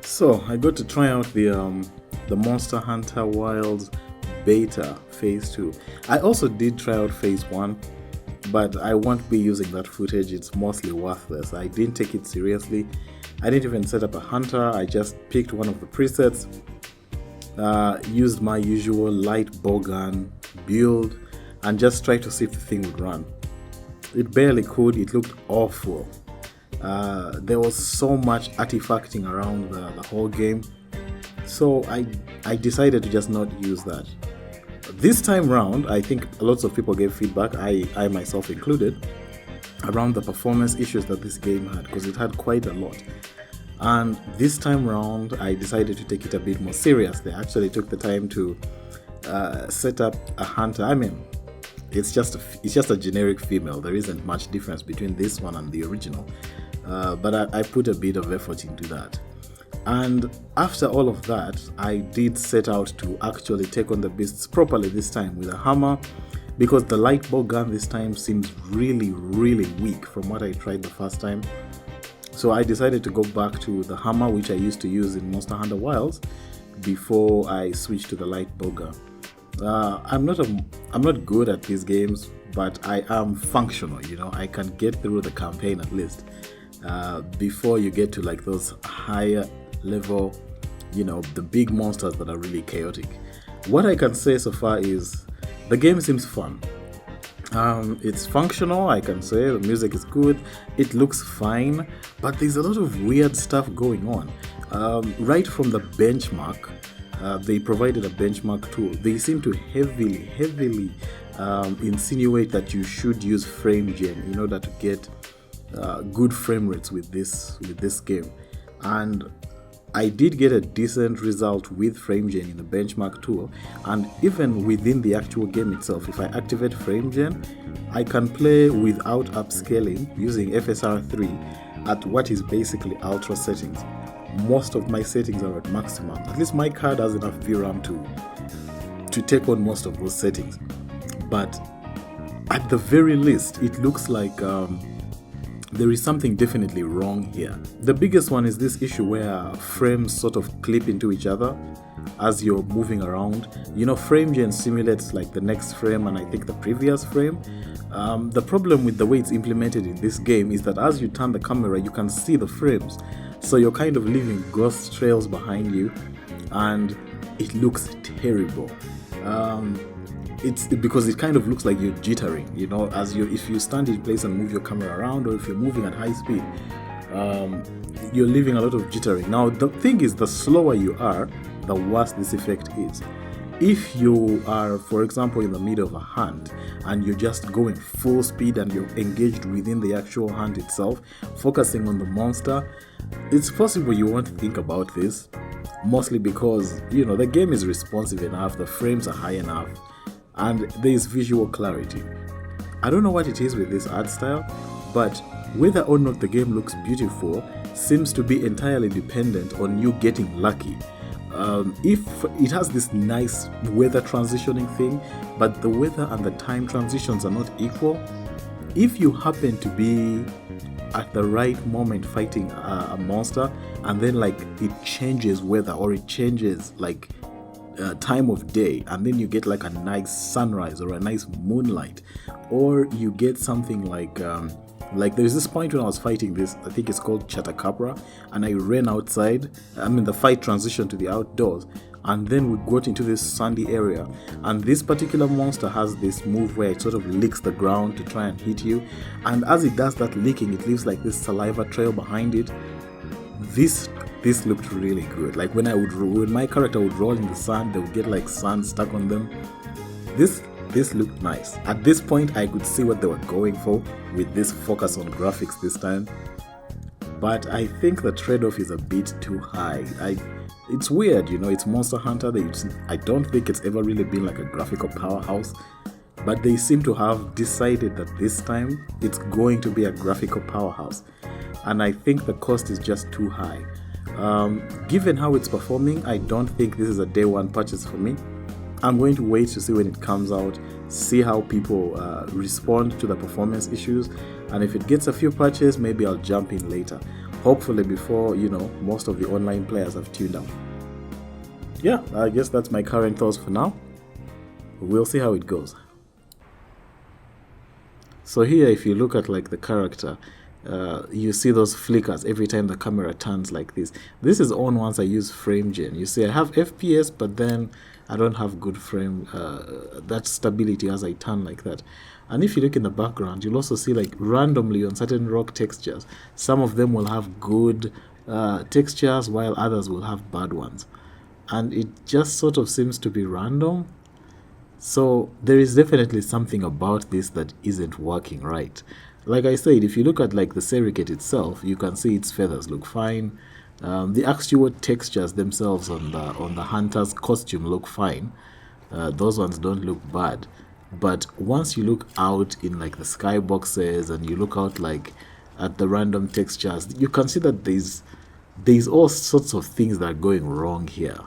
So I got to try out the Monster Hunter Wilds beta phase 2. I also did try out phase 1, but I won't be using that footage. It's mostly worthless. I didn't take it seriously. I didn't even set up a hunter. I just picked one of the presets, used my usual light bowgun build, and just tried to see if the thing would run. It barely could. It looked awful. There was so much artifacting around the whole game, so I decided to just not use that. This time round, I think lots of people gave feedback, I myself included, around the performance issues that this game had, because it had quite a lot. And this time round, I decided to take it a bit more seriously. I actually took the time to set up a hunter. I mean, it's just a generic female. There isn't much difference between this one and the original. But I put a bit of effort into that. And after all of that, I did set out to actually take on the beasts properly this time with a hammer, because the light bow gun this time seems really weak from what I tried the first time. So I decided to go back to the hammer, which I used to use in Monster Hunter Wilds, before I switched to the light bow gun. I'm not good at these games, but I am functional. I can get through the campaign at least. Before you get to like those higher level, the big monsters that are really chaotic. What I can say so far is the game seems fun. It's functional, I can say. The music is good, it looks fine, but there's a lot of weird stuff going on. Right from the benchmark, they provided a benchmark tool. They seem to heavily insinuate that you should use frame gen in order to get good frame rates with this game. And I did get a decent result with FrameGen in the benchmark tool, and even within the actual game itself, if I activate FrameGen, I can play without upscaling using FSR3 at what is basically ultra settings. Most of my settings are at maximum. At least my card has enough VRAM to take on most of those settings. But at the very least, it looks like there is something definitely wrong here. The biggest one is this issue where frames sort of clip into each other as you're moving around. FrameGen simulates like the next frame and I think the previous frame. The problem with the way it's implemented in this game is that as you turn the camera, you can see the frames. So you're kind of leaving ghost trails behind you, and it looks terrible. It's because it kind of looks like you're jittering, if you stand in place and move your camera around, or if you're moving at high speed, you're leaving a lot of jittering. Now, the thing is, the slower you are, the worse this effect is. If you are, for example, in the middle of a hunt and you're just going full speed and you're engaged within the actual hunt itself, focusing on the monster, it's possible you won't think about this, mostly because, the game is responsive enough, the frames are high enough, and there is visual clarity. I don't know what it is with this art style, but whether or not the game looks beautiful seems to be entirely dependent on you getting lucky. If it has this nice weather transitioning thing, but the weather and the time transitions are not equal, if you happen to be at the right moment fighting a monster, and then like it changes weather, or it changes like time of day, and then you get like a nice sunrise or a nice moonlight, or you get something like there's this point when I was fighting this, I think it's called Chatakapra, and I ran outside. The fight transitioned to the outdoors, and then we got into this sandy area, and this particular monster has this move where it sort of licks the ground to try and hit you, and as it does that licking, it leaves like this saliva trail behind it. This looked really good. Like when my character would roll in the sand, they would get like sand stuck on them. This looked nice. At this point, I could see what they were going for with this focus on graphics this time. But I think the trade-off is a bit too high. It's weird, it's Monster Hunter. I don't think it's ever really been like a graphical powerhouse, but they seem to have decided that this time it's going to be a graphical powerhouse. And I think the cost is just too high. Given how it's performing, I don't think this is a day one purchase for me. I'm going to wait to see when it comes out, see how people respond to the performance issues, and if it gets a few patches, maybe I'll jump in later. hopefully before, you know, most of the online players have tuned out. Yeah, I guess that's my current thoughts for now. We'll see how it goes. So here, if you look at like the character, you see those flickers every time the camera turns like this. This is on once I use frame gen. You see I have FPS, but then I don't have good frame, that stability as I turn like that. And if you look in the background, you'll also see like randomly on certain rock textures, some of them will have good textures while others will have bad ones. And it just sort of seems to be random. So there is definitely something about this that isn't working right. Like I said, if you look at like the Sericate itself, you can see its feathers look fine. The actual textures themselves on the hunter's costume look fine. Those ones don't look bad. But once you look out in like the skyboxes and you look out like at the random textures, you can see that there's all sorts of things that are going wrong here.